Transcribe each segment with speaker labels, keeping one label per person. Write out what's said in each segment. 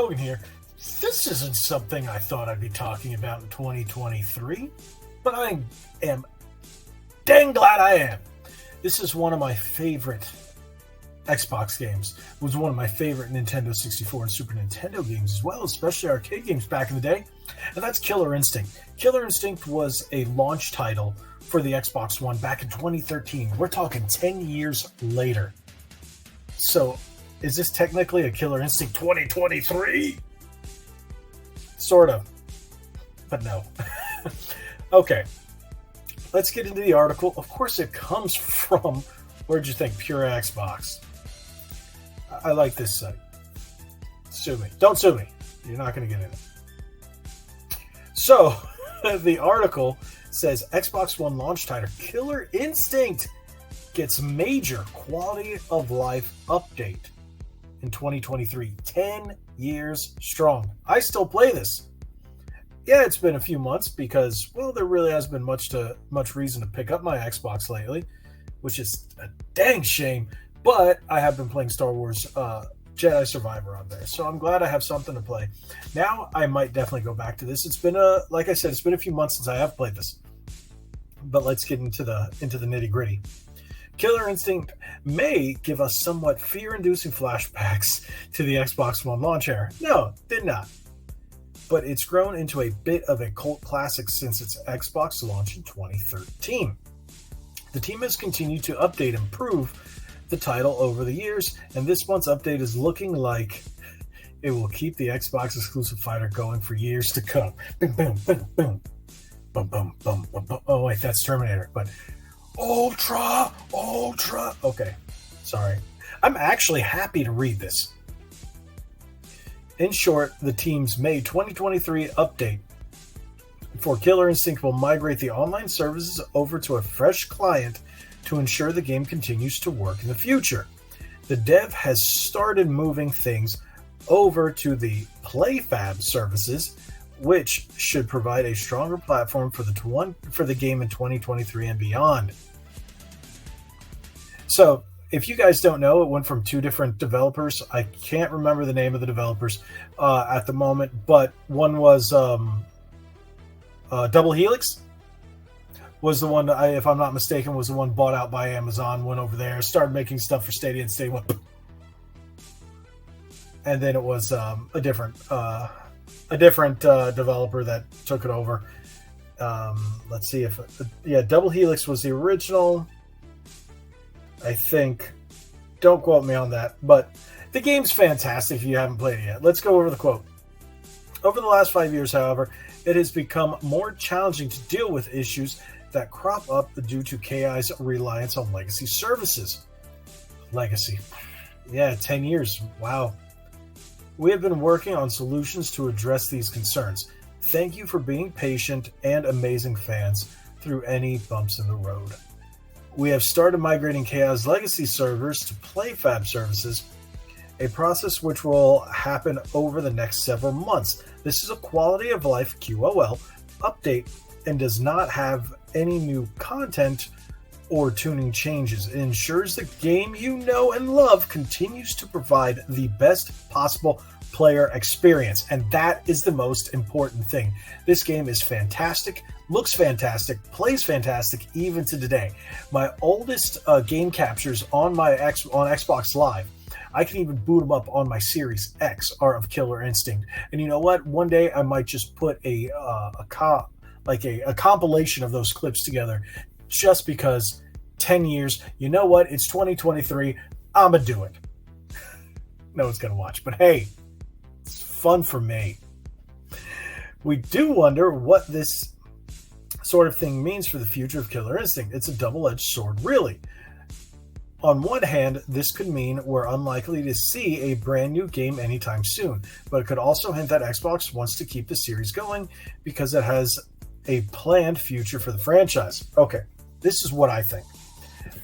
Speaker 1: Logan here. This isn't something I thought I'd be talking about in 2023, but I am dang glad I am. This is one of my favorite Xbox games. It was one of my favorite Nintendo 64 and Super Nintendo games as well, especially arcade games back in the day, and that's Killer Instinct. Killer Instinct was a launch title for the Xbox One back in 2013. We're talking 10 years later. So, is this technically a Killer Instinct 2023? Sort of. But no. Okay. Let's get into the article. Of course, it comes from, where'd you think? Pure Xbox. I like this site. Sue me. Don't sue me. You're not going to get in it. So, the article says Xbox One launch title Killer Instinct gets major quality of life update in 2023. 10 years strong. I still play this. Yeah, it's been a few months because, well, there really hasn't been much reason to pick up my Xbox lately, which is a dang shame. But I have been playing Star Wars Jedi Survivor on there, so I'm glad I have something to play. Now I might definitely go back to this. It's been like I said, it's been a few months since I have played this. But let's get into the nitty gritty. Killer Instinct may give us somewhat fear-inducing flashbacks to the Xbox One launch era. No, did not. But it's grown into a bit of a cult classic since its Xbox launch in 2013. The team has continued to update and improve the title over the years, and this month's update is looking like it will keep the Xbox exclusive fighter going for years to come. Boom, boom, boom, boom. Boom, boom, boom, boom, boom. Oh, wait, that's Terminator, but Ultra. Okay, sorry. I'm actually happy to read this. In short, the team's May 2023 update for Killer Instinct will migrate the online services over to a fresh client to ensure the game continues to work in the future. The dev has started moving things over to the PlayFab services, which should provide a stronger platform for the game in 2023 and beyond. So, if you guys don't know, it went from two different developers. I can't remember the name of the developers at the moment, but one was Double Helix. Was the one that, if I'm not mistaken, was the one bought out by Amazon, went over there, started making stuff for Stadia, and Stadia went. And then it was a different developer that took it over. Let's see if... Double Helix was the original, I think. Don't quote me on that, but the game's fantastic if you haven't played it yet. Let's go over the quote. Over the last 5 years, however, it has become more challenging to deal with issues that crop up due to KI's reliance on legacy services. Legacy. Yeah, 10 years. Wow. We have been working on solutions to address these concerns. Thank you for being patient and amazing fans through any bumps in the road. We have started migrating KI's legacy servers to PlayFab services, a process which will happen over the next several months. This is a quality of life QOL update and does not have any new content or tuning changes. It ensures the game you know and love continues to provide the best possible player experience, and that is the most important thing. This game is fantastic, looks fantastic, plays fantastic even to today. My oldest game captures on Xbox Live, I can even boot them up on my Series X, are of Killer Instinct. And you know what? One day I might just put a compilation of those clips together, just because 10 years. You know what? It's 2023. I'ma do it. No one's gonna watch, but hey, it's fun for me. We do wonder what this sort of thing means for the future of Killer Instinct. It's a double-edged sword, really. On one hand, this could mean we're unlikely to see a brand new game anytime soon, but it could also hint that Xbox wants to keep the series going because it has a planned future for the franchise. Okay, this is what I think.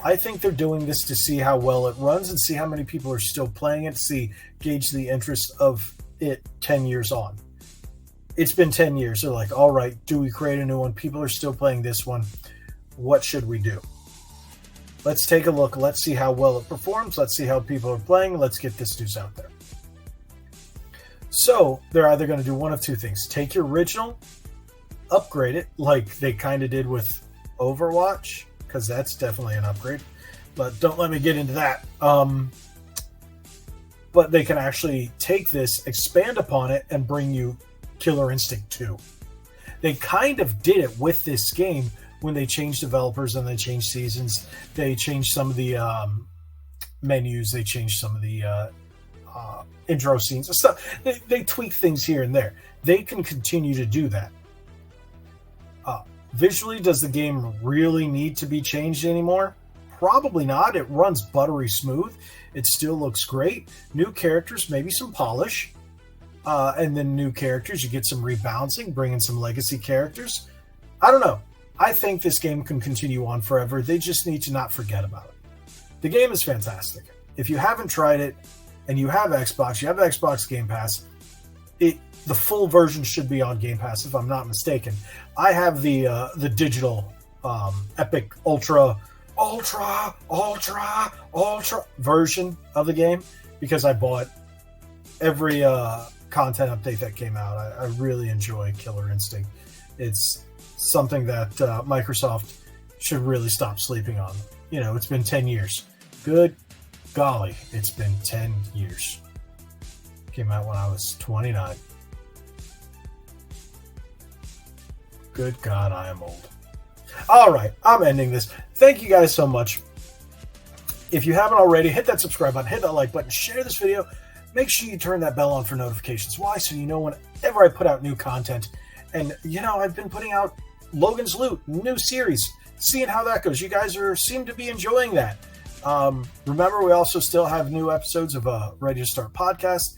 Speaker 1: I think they're doing this to see how well it runs and see how many people are still playing it, gauge the interest of it 10 years on. It's been 10 years. They're like, all right, do we create a new one? People are still playing this one. What should we do? Let's take a look. Let's see how well it performs. Let's see how people are playing. Let's get this news out there. So they're either going to do one of two things: take your original, upgrade it like they kind of did with Overwatch, because that's definitely an upgrade. But don't let me get into that. But they can actually take this, expand upon it, and bring you Killer Instinct 2. They kind of did it with this game when they changed developers and they changed seasons. They changed some of the menus. They changed some of the intro scenes and stuff. They tweak things here and there. They can continue to do that. Visually, does the game really need to be changed anymore? Probably not. It runs buttery smooth. It still looks great. New characters, maybe some polish. And then new characters, you get some rebalancing, bring in some legacy characters. I don't know. I think this game can continue on forever. They just need to not forget about it. The game is fantastic. If you haven't tried it and you have Xbox, you have Xbox Game Pass, the full version should be on Game Pass, if I'm not mistaken. I have the digital Epic Ultra version of the game because I bought every content update that came out. I really enjoy Killer Instinct. It's something that Microsoft should really stop sleeping on. You know, it's been 10 years. Good golly, it's been 10 years. Came out when I was 29. Good God, I am old. All right, I'm ending this. Thank you guys so much. If you haven't already, hit that subscribe button, hit that like button, share this video. Make sure you turn that bell on for notifications. Why? So you know whenever I put out new content. And, you know, I've been putting out Logan's Loot, new series, seeing how that goes. You guys seem to be enjoying that. Remember, we also still have new episodes of Ready to Start podcast.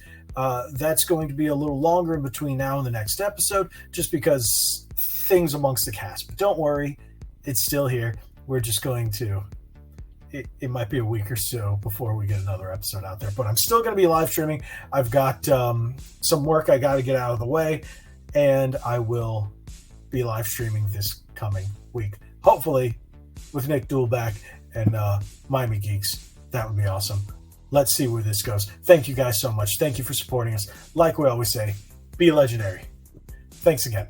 Speaker 1: That's going to be a little longer in between now and the next episode, just because things amongst the cast. But don't worry, it's still here. We're just going to... It might be a week or so before we get another episode out there, but I'm still going to be live streaming. I've got some work I got to get out of the way, and I will be live streaming this coming week, hopefully with Nick Duelback and Miami Geeks. That would be awesome. Let's see where this goes. Thank you guys so much. Thank you for supporting us. Like we always say, be legendary. Thanks again.